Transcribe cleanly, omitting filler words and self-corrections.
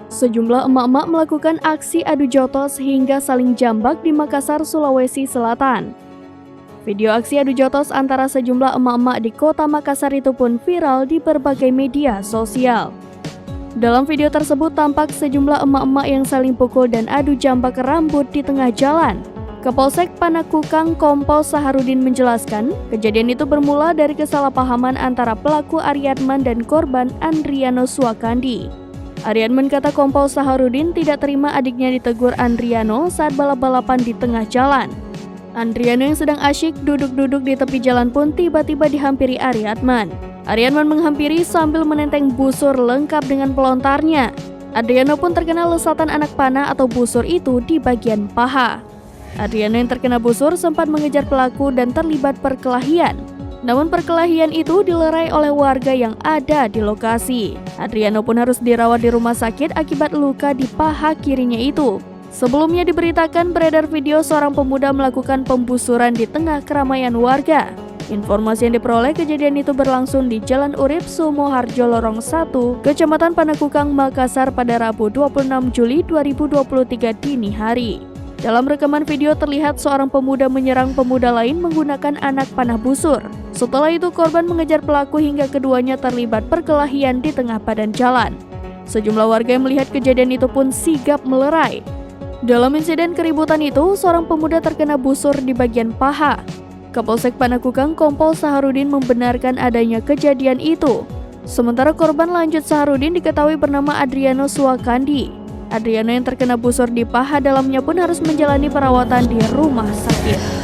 Sejumlah emak-emak melakukan aksi adu jotos hingga saling jambak di Makassar, Sulawesi Selatan. Video aksi adu jotos antara sejumlah emak-emak di kota Makassar itu pun viral di berbagai media sosial. Dalam video tersebut tampak sejumlah emak-emak yang saling pukul dan adu jambak rambut di tengah jalan. Kapolsek Panakukang Kompol Saharudin menjelaskan, kejadian itu bermula dari kesalahpahaman antara pelaku Ariadman dan korban Andriano Suakandi. Ariadman kata Kompol Saharudin tidak terima adiknya ditegur Andriano saat balap-balapan di tengah jalan. Andriano yang sedang asyik duduk-duduk di tepi jalan pun tiba-tiba dihampiri Ariadman. Ariadman menghampiri sambil menenteng busur lengkap dengan pelontarnya. Adriano pun terkena lesatan anak panah atau busur itu di bagian paha. Adriano yang terkena busur sempat mengejar pelaku dan terlibat perkelahian. Namun perkelahian itu dilerai oleh warga yang ada di lokasi. Adriano pun harus dirawat di rumah sakit akibat luka di paha kirinya itu. Sebelumnya diberitakan beredar video seorang pemuda melakukan pembusuran di tengah keramaian warga. Informasi yang diperoleh, kejadian itu berlangsung di Jalan Urip, Sumoharjo Lorong 1, Kecamatan Panakukang, Makassar pada Rabu 26 Juli 2023 dini hari. Dalam rekaman video terlihat seorang pemuda menyerang pemuda lain menggunakan anak panah busur. Setelah itu korban mengejar pelaku hingga keduanya terlibat perkelahian di tengah badan jalan. Sejumlah warga yang melihat kejadian itu pun sigap melerai. Dalam insiden keributan itu, seorang pemuda terkena busur di bagian paha. Kapolsek Panakukang Kompol Saharudin membenarkan adanya kejadian itu. Sementara korban lanjut Saharudin diketahui bernama Andriano Suakandi. Adriano yang terkena busur di paha dalamnya pun harus menjalani perawatan di rumah sakit.